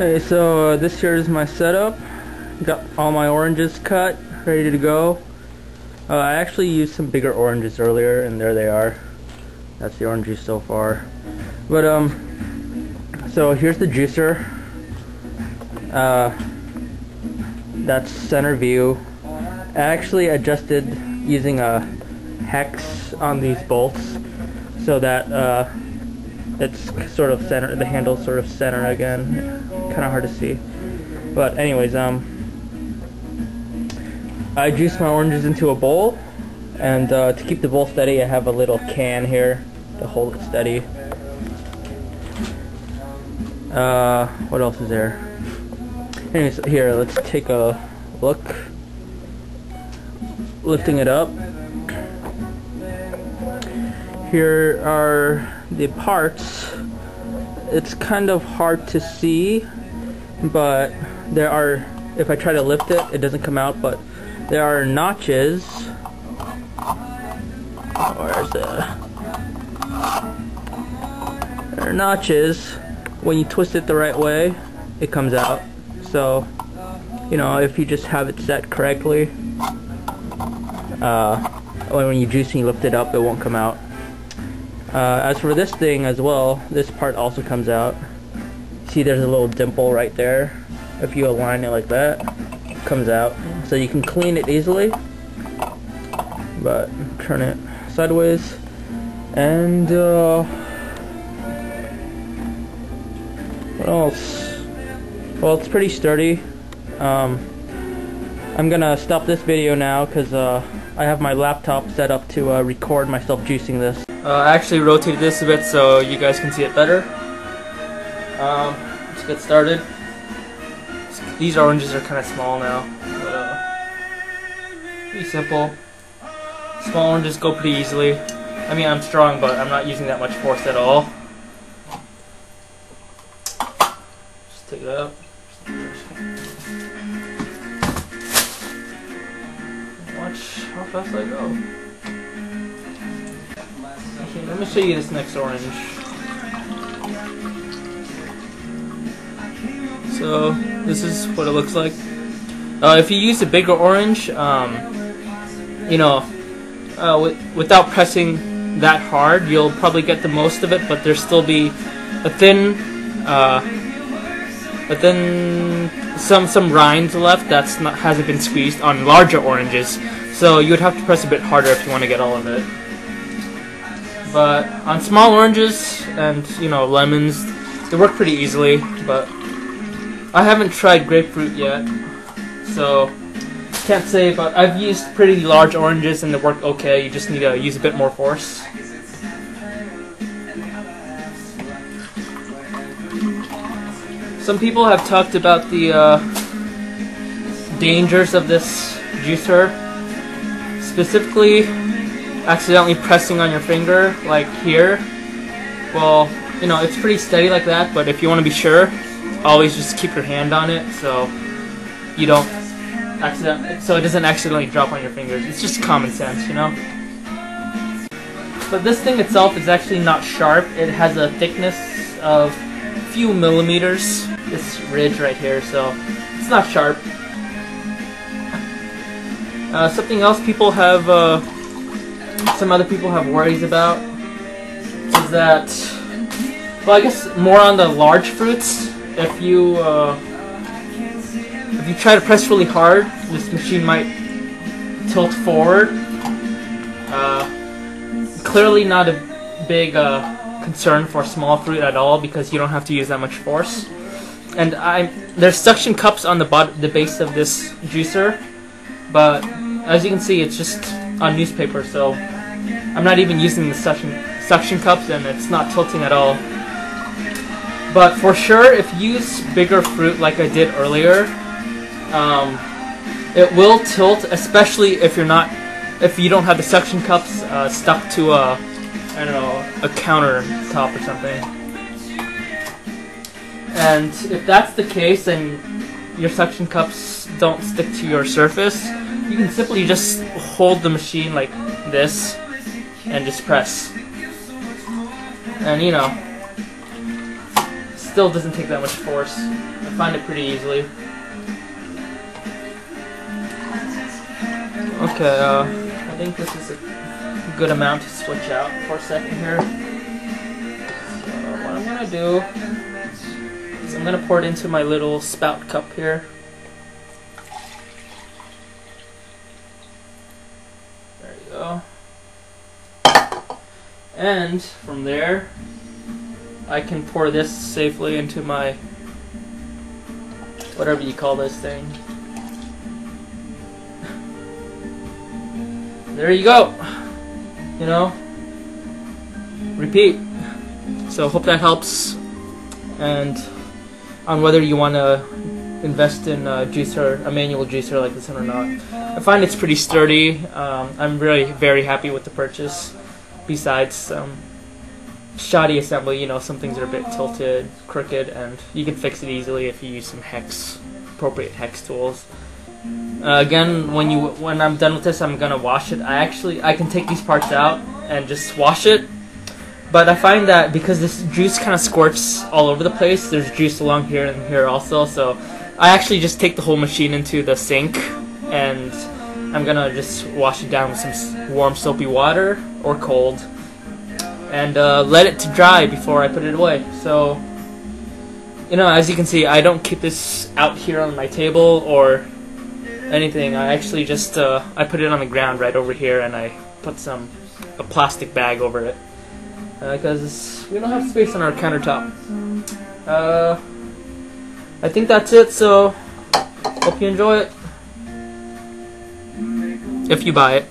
Okay, so this here is my setup. Got all my oranges cut, ready to go. I actually used some bigger oranges earlier, and there they are. That's the orange juice so far. But so here's the juicer. That's center view. I actually adjusted using a hex on these bolts so that it's sort of center. The handle's sort of center again. Kind of hard to see. But anyways, I juice my oranges into a bowl, and to keep the bowl steady, I have a little can here to hold it steady. What else is there? Anyways, here, let's take a look. Lifting it up. Here are the parts. It's kind of hard to see, but there are, if I try to lift it, it doesn't come out, but there are notches. Where's the? There are notches. When you twist it the right way, it comes out. So, you know, if you just have it set correctly, when you juice and you lift it up, it won't come out. As for this thing as well, this part also comes out. See, there's a little dimple right there. If you align it like that, it comes out. So you can clean it easily, but turn it sideways. And what else? Well, it's pretty sturdy. I'm gonna stop this video now because I have my laptop set up to record myself juicing this. I actually rotated this a bit so you guys can see it better. Let's get started. These oranges are kind of small now, but pretty simple. Small oranges go pretty easily. I mean, I'm strong, but I'm not using that much force at all. Just take it out. Watch how fast I go. Okay, let me show you this next orange. So this is what it looks like. If you use a bigger orange, you know, without pressing that hard, you'll probably get the most of it, but there'll still be a thin some rinds left that's hasn't been squeezed on larger oranges. So you would have to press a bit harder if you want to get all of it. But on small oranges and, you know, lemons, they work pretty easily. But I haven't tried grapefruit yet, so can't say. But I've used pretty large oranges and they work okay. You just need to use a bit more force. Some people have talked about the dangers of this juicer, specifically accidentally pressing on your finger, like here. Well, you know, it's pretty steady like that, but if you want to be sure, always just keep your hand on it so you don't so it doesn't accidentally drop on your fingers. It's just common sense, you know. But this thing itself is actually not sharp. It has a thickness of a few millimeters. This ridge right here, so it's not sharp. Something else people have, some other people have worries about is that, well, I guess more on the large fruits. If you try to press really hard, this machine might tilt forward. Clearly not a big concern for small fruit at all because you don't have to use that much force. And there's suction cups on the base of this juicer, but as you can see, it's just on newspaper, so I'm not even using the suction cups, and it's not tilting at all. But for sure, if you use bigger fruit like I did earlier, it will tilt, especially if you don't have the suction cups stuck to I don't know, a countertop or something. And if that's the case and your suction cups don't stick to your surface, you can simply just hold the machine like this and just press. And you know, still doesn't take that much force at find it pretty easily. Okay, I think this is a good amount to switch out for a second here. So what I'm gonna do is I'm gonna pour it into my little spout cup here. There you go. And from there, I can pour this safely into my, whatever you call this thing. There you go. You know, repeat. So hope that helps. And on whether you want to invest in a juicer, a manual juicer like this one or not. I find it's pretty sturdy. I'm really very happy with the purchase. Besides shoddy assembly, you know, some things are a bit tilted, crooked, and you can fix it easily if you use some appropriate hex tools. Again, when I'm done with this, I'm gonna wash it. I can take these parts out and just wash it, but I find that because this juice kind of squirts all over the place, there's juice along here and here also, so I actually just take the whole machine into the sink and I'm gonna just wash it down with some warm soapy water or cold and let it to dry before I put it away. So, you know, as you can see, I don't keep this out here on my table or anything. I actually just I put it on the ground right over here, and I put a plastic bag over it because we don't have space on our countertop. I think that's it. So hope you enjoy it if you buy it.